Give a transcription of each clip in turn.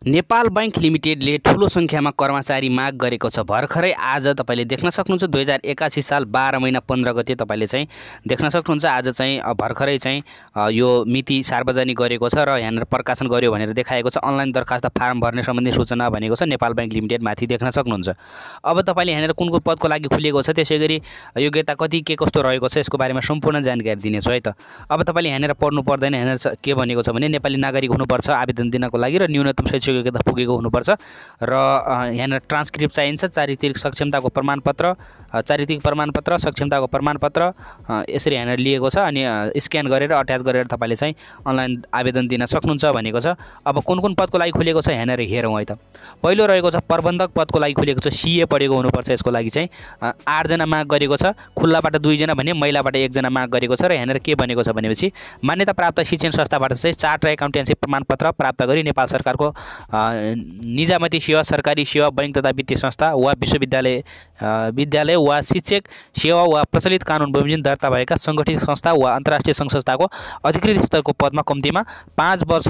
Nepal bank लिमिटेडले ठूलो संख्यामा कर्मचारी माग गरेको छ। भर्खरै आज तपाईले देख्न सक्नुहुन्छ 2081 साल 12 महिना 15 गते तपाईले चाहिँ देख्न सक्नुहुन्छ। आज चाहिँ भर्खरै चाहिँ यो मिति सार्वजनिक गरेको छ र यहाँनिर प्रकाशन गर्यो भनेर देखाएको छ। अनलाइन दरखास्त फारम भर्ने सम्बन्धी सूचना भनेको छ नेपाल बैंक लिमिटेड माथि देख्न सक्नुहुन्छ। अब तपाईले यहाँनिर कुन पदको लागि खुलेको छ, त्यसैगरी योग्यता कति के कस्तो रहेको छ यसको बारेमा सम्पूर्ण जानकारी दिनेछु है त। अब तपाईले यहाँनिर पढ्नु पर्दैन। यहाँनिर के भनेको छ भने नेपाली नागरिक हुनुपर्छ आवेदन दिनको लागि र न्यूनतम शैक्षिक योग्यता पुगेको हुनुपर्छ र यहाँनिर ट्रान्सक्रिप्ट चाहिन्छ, चारित्रिक सक्षमताको प्रमाणपत्र, चारित्रिक प्रमाणपत्र, सक्षमताको प्रमाणपत्र यसरी यहाँनिर लिएको छ अनि स्क्यान गरेर अट्याच गरेर तपाईले चाहिँ अनलाइन आवेदन दिन सक्नुहुन्छ भनेको छ। अब कुन कुन पदको लागि खुलेको छ यहाँनिर हेरौँ है त। पहिलो रहेको छ प्रबन्धक पदको लागि खुलेको छ। सीए पढेको हुनुपर्छ। यसको लागि चाहिँ 8 जना माग गरेको छ। खुल्लाबाट 2 जना भने महिलाबाट 1 जना माग गरेको छ र यहाँनिर के भनेको छ भनेपछि मान्यता प्राप्त शिक्षण संस्थाबाट चाहिँ चार्ट र एकाउन्टेन्सी प्रमाणपत्र प्राप्त गरी नेपाल सरकारको निजामती सेवा, सरकारी सेवा, बैंक तथा वित्तीय संस्था वा विद्यालय वा शिक्षक सेवा वा प्रचलित कानुन बमोजिम दर्ता भएका सङ्गठित संस्था वा अन्तर्राष्ट्रिय सङ्घ संस्थाको अधिकृत स्तरको पदमा कम्तीमा 5 वर्ष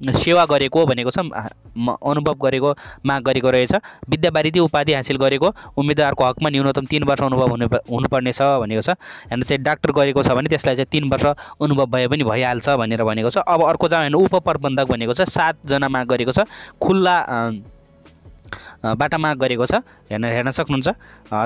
सेवा गरेको भनेको छ, अनुभव गरेको माग गरेको रहेछ। विद्यावारिधि उपाधि हासिल गरेको उम्मेदवारको हकमा न्यूनतम 3 वर्ष अनुभव हुनुपर्नेछ भनेको छ। यहाँनिर चाहिँ डाक्टर गरेको छ भने त्यसलाई चाहिँ 3 वर्ष अनुभव भए पनि भइहाल्छ भनेर भनेको छ। अब अर्को चाहिँ होइन उपप्रबन्धक भनेको छ। 7 जना माग गरेको छ। खुल्ला बाट माग गरेको छ। हेर्न सक्नुहुन्छ।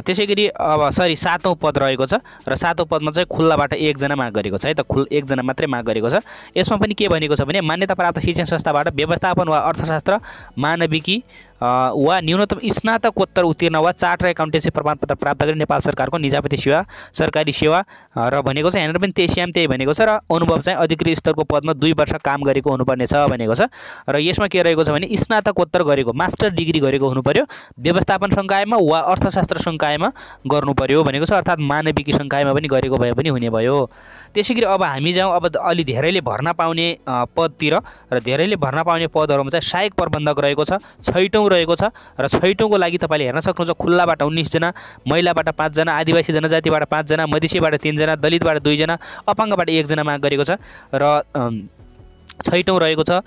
त्यसैगरी अब 7औं पद रहेको छ र 7औं पदमा चाहिँ खुल्लाबाट 1 जना माग गरेको छ है त। 1 जना मात्रै माग गरेको छ। यसमा पनि के भनेको छ भने मान्यता प्राप्त शिक्षण संस्थाबाट व्यवस्थापन वा अर्थशास्त्र, मानविकी वा न्यूनतम स्नातकोत्तर उत्तीर्ण वा चार्ट र एकाउन्टेन्सी प्रमाणपत्र प्राप्त गरी नेपाल सरकारको निजामती सेवा, सरकारी सेवा र भनेको छ। यहाँनिर पनि त्यही भनेको छ र अनुभव चाहिँ अधिकृत स्तरको पदमा 2 वर्ष काम गरेको हुनुपर्नेछ भनेको छ। र यसमा के रहेको छ भने स्नातकोत्तर गरेको, मास्टर डिग्री गरेको हुनुपर्यो, व्यवस्थापन संकायमा वा अर्थशास्त्र संकायमा गर्नु पर्यो भनेको छ, अर्थात् मानविकी संकायमा पनि गरेको भए पनि हुने भयो। त्यसैगरी अब हामी जाउँ अब अलि धेरैले भर्ना पाउने पदतिर र धेरैले भर्ना पाउने पदहरूमा चाहिँ सहायक प्रबन्धक रहेको छ। 6औं रहेको छ र 6औंको लागि तपाईले हेर्न सक्नुहुन्छ। खुल्लाबाट 19 जना, महिलाबाट 5 जना, आदिवासी जनजातिबाट 5 जना, मधेसीबाट 3 जना, दलितबाट 2 जना, अपाङ्गबाट 1 जना माग गरेको छ र 6औं रहेको छ।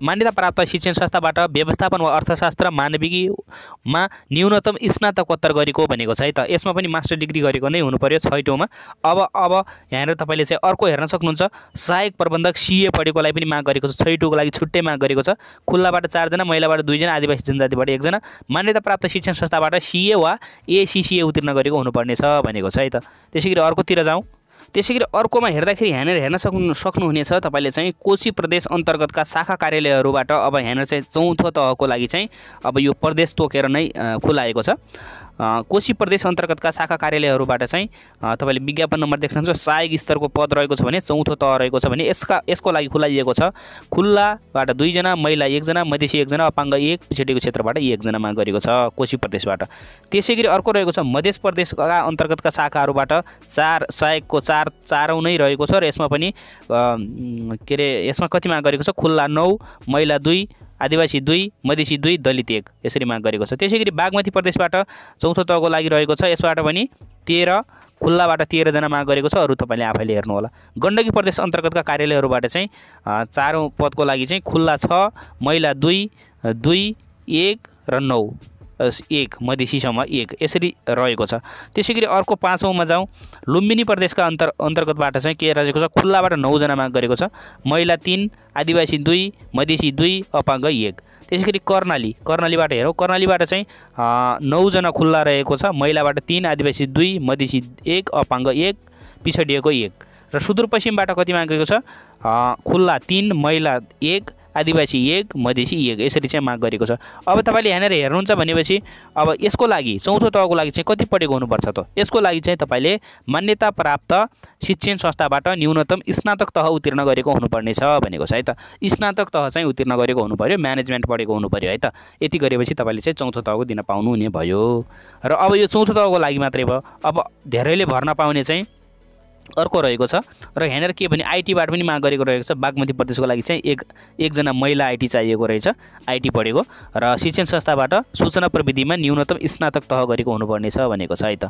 मान्यता प्राप्त शिक्षण संस्थाबाट व्यवस्थापन वा अर्थशास्त्र, मानविकीमा न्यूनतम स्नातकोत्तर गरेको भनेको छ है त। यसमा पनि मास्टर डिग्री गरेको नै हुनुपर्यो 6औंमा। अब यहाँनिर तपाईले चाहिँ अर्को हेर्न सक्नुहुन्छ। सहायक प्रबन्धक सीए पढेकोलाई पनि माग गरेको छ। 6/2 को लागि छुट्टै माग गरेको छ। खुल्लाबाट 4 जना, महिलाबाट 2 जना, आदिवासी जनजातिबाट 1 जना, मान्यता प्राप्त शिक्षण संस्थाबाट सीए वा एसीसीए उत्तीर्ण गरेको हुनुपर्नेछ भनेको छ है त। त्यसैगरी अर्कोतिर जाउँ। त्यसैगरी अर्कोमा हेर्दाखेरि यहाँनिर हेर्न सक्नुहुनेछ तपाईले चाहिँ कोशी प्रदेश अन्तर्गतका शाखा कार्यालयहरूबाट अब यहाँनिर चाहिँ 4थो तहको लागि चाहिँ अब यो प्रदेश तोकेर नै खुलाएको छ। कोशी प्रदेश अन्तर्गतका शाखा कार्यालयहरूबाट चाहिँ तपाईले विज्ञापन नम्बर देख्नुहुन्छ। सहायक स्तरको पद रहेको छ भने 4थो तह रहेको छ भने यसको लागि खुलाइएको छ। खुल्लाबाट 2 जना, महिला 1 जना, मधेसी 1 जना, अपाङ्ग 1, पिछडिएको क्षेत्रबाट 1 जना माग गरेको छ कोशी प्रदेशबाट। त्यसैगरी अर्को रहेको छ मध्य प्रदेशका अन्तर्गतका शाखाहरूबाट 4 सहायकको 4औं नै रहेको छ र यसमा पनि यसमा कति माग गरेको छ? खुल्ला 9, महिला 2, आदिवासी 2, मधेसी 2, दलित 1 यसरी माग गरेको छ। त्यसैगरी बागमती प्रदेशबाट 4थो तहको लागि रहेको छ। यसबाट पनि 13, खुल्लाबाट 13 जना माग गरेको छ। अरू तपाईले आफैले हेर्नु होला। गण्डकी प्रदेश अन्तर्गतका कार्यालयहरूबाट चाहिँ 4औं पदको लागि चाहिँ खुल्ला 6, महिला 2, 1 र 9, 1 मधेसीसम्म 1 यसरी रहेको छ। त्यसैगरी अर्को 5औंमा जाउँ। लुम्बिनी प्रदेशका अन्तर्गतबाट चाहिँ के रहेको छ? खुल्लाबाट 9 जना माग गरेको छ। महिला 3, आदिवासी 2, मधेसी 2, अपाङ्ग 1। त्यसैगरी कर्णालीबाट हेरौँ। कर्णालीबाट चाहिँ 9 जना खुल्ला रहेको छ। महिलाबाट 3, आदिवासी 2, मधेसी 1, अपाङ्ग 1, पिछडिएको 1 र सुदूरपश्चिमबाट कति मागेको छ? खुल्ला 3, महिला 1, आदिवासी 1, मधेसी 1 यसरी चाहिँ माग गरेको छ। अब तपाईले यहाँनिर हेर्नुहुन्छ भनेपछि अब यसको लागि 4थो तहको लागि चाहिँ कति पढेको हुनुपर्छ त? यसको लागि चाहिँ तपाईले मान्यता प्राप्त शिक्षण संस्थाबाट न्यूनतम स्नातक तह उत्तीर्ण गरेको हुनुपर्नेछ भनेको छ है त। स्नातक तह चाहिँ उत्तीर्ण गरेको हुनुपर्यो, म्यानेजमेन्ट पढेको हुनुपर्यो है त। यति गरेपछि तपाईले चाहिँ 4थो तहको दिन पाउनु हुने भयो। र अब यो 4थो तहको लागि मात्रै भयो। अब धेरैले भर्ना पाउने चाहिँ अर्को रहेको छ र यहाँनिर के भने आइटीबाट पनि माग गरेको रहेको छ। बागमती प्रदेशको लागि चाहिँ एक जना महिला आइटी चाहिएको रहेछ, आइटी पढेको र शिक्षण संस्थाबाट सूचना प्रविधिमा न्यूनतम स्नातक तह गरेको हुनुपर्नेछ भनेको छ है त।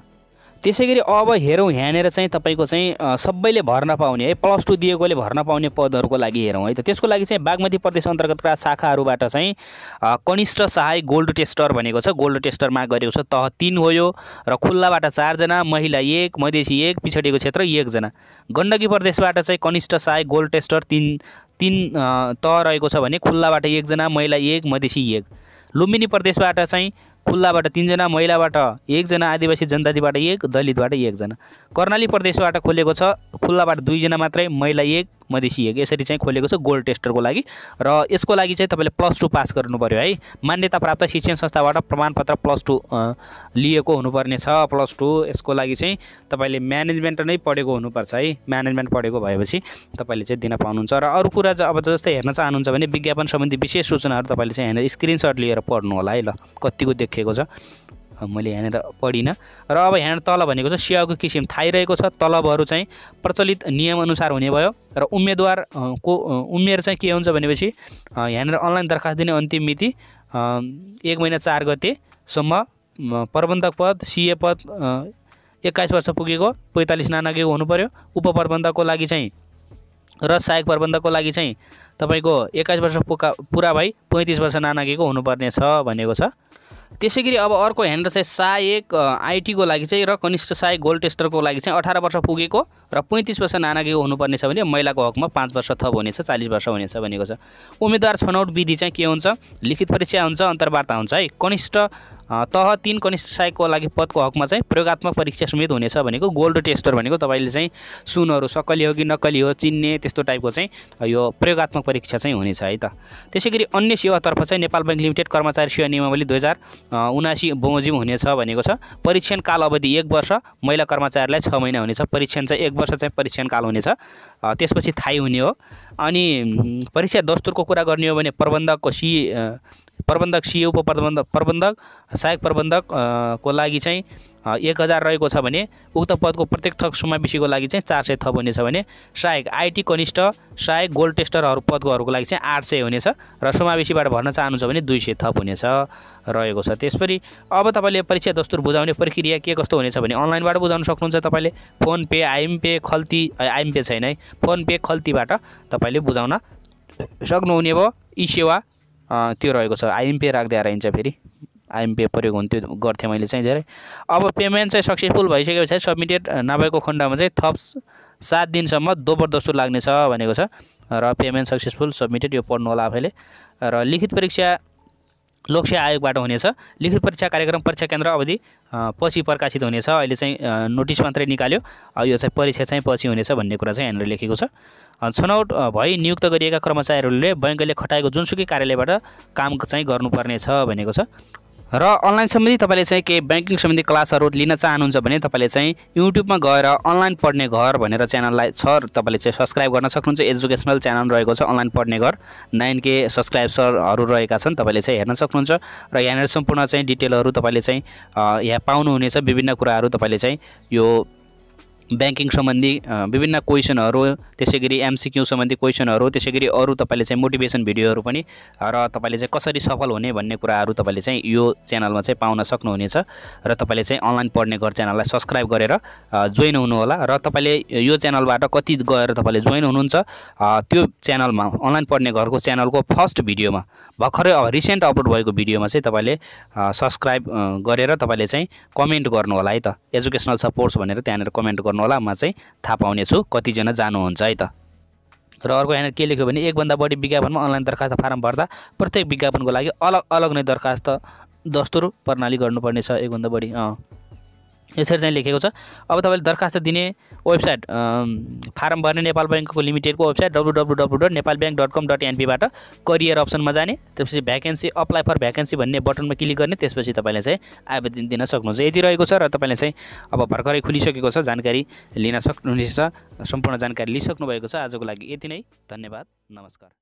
त्यसैगरी अब हेरौँ यहाँनिर चाहिँ तपाईँको चाहिँ सबैले भर्न पाउने है +2 दिएकोले भर्न पाउने पदहरूको लागि हेरौँ है त। त्यसको लागि चाहिँ बागमती प्रदेश अन्तर्गतका शाखाहरूबाट चाहिँ कनिष्ठ सहायक गोल्ड टेस्टर भनेको छ, गोल्ड टेस्टर माग गरेको छ। तह 3 हो यो र खुल्लाबाट 4 जना, महिला 1, मधेसी 1, पिछडिएको क्षेत्र 1 जना। गण्डकी प्रदेशबाट चाहिँ कनिष्ठ सहायक गोल्ड टेस्टर 3 तह रहेको छ भने खुल्लाबाट 1 जना, महिला 1, मधेसी 1। लुम्बिनी प्रदेशबाट चाहिँ खुल्लाबाट 3 जना, महिलाबाट 1 जना, आदिवासी जनजातिबाट 1, दलितबाट 1 जना। कर्णाली प्रदेशबाट खोलेको छ, खुल्लाबाट 2 जना मात्रै, महिला 1, मधेसी 1। यसरी चाहिँ खोलेको छ गोल्ड टेस्टरको लागि र यसको लागि चाहिँ तपाईँले +2 पास गर्नु पर्यो है। मान्यता प्राप्त शिक्षण संस्थाबाट प्रमाणपत्र +2 लिएको हुनुपर्ने छ, +2। यसको लागि चाहिँ तपाईँले म्यानेजमेन्ट नै पढेको हुनुपर्छ है। म्यानेजमेन्ट पढेको भएपछि तपाईँले चाहिँ दिन पाउनुहुन्छ। र अरू कुरा अब जस्तै हेर्न चाहनुहुन्छ भने विज्ञापन सम्बन्धी विशेष सूचनाहरू तपाईँले चाहिँ यहाँनिर स्क्रिनसट लिएर पढ्नु होला है। ल कतिको देखिएको छ मैले यहाँनिर पढिनँ। र अब यहाँ तल भनेको छ सेवाको किसिम थाहै रहेको छ। तलबहरू चाहिँ प्रचलित नियमअनुसार हुने भयो र उम्मेदवारको उमेर चाहिँ के हुन्छ भनेपछि यहाँनिर अनलाइन दरखास्त दिने अन्तिम मिति 1 महिना 4 गतेसम्म। प्रबन्धक पद सिए पद 21 वर्ष पुगेको 45 नानागेको हुनु पर्यो। उपप्रबन्धकको लागि चाहिँ र सहायक प्रबन्धकको लागि चाहिँ तपाईँको 21 वर्ष पुरा भई 35 वर्ष नानागेको हुनुपर्ने छ भनेको छ। त्यसैगरी अब अर्को यहाँनिर चाहिँ सहायक आइटीको लागि चाहिँ र कनिष्ठ सहायक गोल्ड टेस्टरको लागि चाहिँ 18 वर्ष पुगेको र 35 वर्ष नानागेको हुनुपर्ने छ भने महिलाको हकमा 5 वर्ष थप हुनेछ, 40 वर्ष हुनेछ भनेको छ। उम्मेदवार छनौट विधि चाहिँ के हुन्छ? लिखित परीक्षा हुन्छ, अन्तर्वार्ता हुन्छ है। कनिष्ठ तह 3 कनिष्ठ सहायकको लागि पदको हकमा चाहिँ प्रयोगात्मक परीक्षा समेत हुनेछ भनेको गोल्ड टेस्टर भनेको तपाईँले चाहिँ सुनहरू सकली हो कि नक्कली हो चिन्ने त्यस्तो टाइपको चाहिँ यो प्रयोगात्मक परीक्षा चाहिँ हुनेछ है त। त्यसैगरी अन्य सेवातर्फ चाहिँ नेपाल बैंक लिमिटेड कर्मचारी सेवा नियमावली 2079 बमोजिम हुनेछ भनेको छ। परीक्षण काल अवधि 1 वर्ष, महिला कर्मचारीलाई 6 महिना हुनेछ। परीक्षण चाहिँ 1 वर्ष चाहिँ परीक्षण काल हुनेछ, त्यसपछि थाहै हुने हो। अनि परीक्षा दस्तुरको कुरा गर्ने हो भने प्रबन्धक सिए, प्रबन्धक सहायक प्रबन्धक को लागि चाहिँ 1000 रहेको छ भने उक्त पदको प्रत्येक थप समावेशीको लागि चाहिँ 400 थप हुनेछ भने सहायक आइटी कनिष्ठ सहायक गोल्ड टेस्टरहरू पदकोहरूको लागि चाहिँ 800 हुनेछ र समावेशीबाट भर्न चाहनुहुन्छ भने 200 थप हुनेछ रहेको छ। त्यसपछि अब तपाईँले परीक्षा दस्तुर बुझाउने प्रक्रिया के कस्तो हुनेछ भने अनलाइनबाट बुझाउन सक्नुहुन्छ। तपाईँले फोन पे, आइएमपे, खल्ती, आइएमपे छैन है, फोन पे, खल्तीबाट तपाईँले बुझाउन सक्नुहुने भयो। ई सेवा त्यो रहेको छ, आइएमपे राख्दै आइन्छ, फेरि आइएमपे प्रयोग हुन्थ्यो गर्थेँ मैले चाहिँ धेरै। अब पेमेन्ट चाहिँ सक्सेसफुल भइसकेपछि सबमिटेड नभएको खण्डमा चाहिँ थप 7 दिनसम्म दोब्बर दस्तुर लाग्नेछ भनेको छ र पेमेन्ट सक्सेसफुल सबमिटेड यो पढ्नु होला आफैले। र लिखित परीक्षा लोकसेवा आयोगबाट हुनेछ। लिखित परीक्षा कार्यक्रम परीक्षा केन्द्र अवधि पछि प्रकाशित हुनेछ। अहिले चाहिँ नोटिस मात्रै निकाल्यो, यो चाहिँ परीक्षा चाहिँ पछि हुनेछ भन्ने कुरा चाहिँ यहाँनिर लेखेको छ। छनौट भई नियुक्त गरिएका कर्मचारीहरूले बैंकले खटाएको जुनसुकै कार्यालयबाट काम चाहिँ गर्नुपर्ने छ भनेको छ। र अनलाइन सम्बन्धी तपाईँले चाहिँ केही ब्याङ्किङ सम्बन्धी क्लासहरू लिन चाहनुहुन्छ भने तपाईँले चाहिँ युट्युबमा गएर अनलाइन पढ्ने घर भनेर च्यानललाई छ, तपाईँले चाहिँ सब्सक्राइब गर्न सक्नुहुन्छ। एजुकेसनल च्यानल रहेको छ अनलाइन पढ्ने घर, 9K सब्सक्राइबर्सहरू रहेका छन्, तपाईँले चाहिँ हेर्न सक्नुहुन्छ। र यहाँनिर सम्पूर्ण चाहिँ डिटेलहरू तपाईँले चाहिँ यहाँ पाउनुहुनेछ। विभिन्न कुराहरू तपाईँले चाहिँ यो ब्याङ्किङ सम्बन्धी विभिन्न क्वेसनहरू, त्यसैगरी एमसीक्यू सम्बन्धी क्वेसनहरू, त्यसैगरी अरू तपाईँले चाहिँ मोटिभेसन भिडियोहरू पनि र तपाईँले चाहिँ कसरी सफल हुने भन्ने कुराहरू तपाईँले चाहिँ यो च्यानलमा चाहिँ पाउन सक्नुहुनेछ। र तपाईँले चाहिँ अनलाइन पढ्ने घर च्यानललाई सब्सक्राइब गरेर जोइन हुनुहोला। र तपाईँले यो च्यानलबाट कति गएर तपाईँले जोइन हुनुहुन्छ त्यो च्यानलमा अनलाइन पढ्ने घरको च्यानलको फर्स्ट भिडियोमा भर्खरै रिसेन्ट अपलोड भएको भिडियोमा चाहिँ तपाईँले सब्सक्राइब गरेर तपाईँले चाहिँ कमेन्ट गर्नु होला है त, एजुकेसनल सपोर्ट्स भनेर त्यहाँनिर कमेन्ट गर्नु होला। म चाहिँ थाहा पाउनेछु कतिजना जानुहुन्छ है त। र अर्को यहाँनिर के लेख्यो भने 1 भन्दा बढी विज्ञापनमा अनलाइन दरखास्त फारम भर्दा प्रत्येक विज्ञापनको लागि अलग अलग नै दरखास्त दस्तुर प्रणाली गर्नुपर्ने छ। 1 भन्दा बढी यसरी चाहिँ लेखेको छ। अब तपाईँले दरखास्त दिने वेबसाइट फारम भर्ने नेपाल बैंकको लिमिटेडको वेबसाइट www.nepalbank.com.np बाट करियर अप्सनमा जाने, त्यसपछि भ्याकेन्सी अप्लाई फर भ्याकेन्सी भन्ने बटनमा क्लिक गर्ने, त्यसपछि तपाईँले चाहिँ आवेदन दिन सक्नुहुन्छ। यति रहेको छ र तपाईँले चाहिँ अब भर्खरै खुलिसकेको छ, जानकारी लिन सक्नुहुनेछ। सम्पूर्ण जानकारी लिइसक्नु भएको छ। आजको लागि यति नै, धन्यवाद, नमस्कार।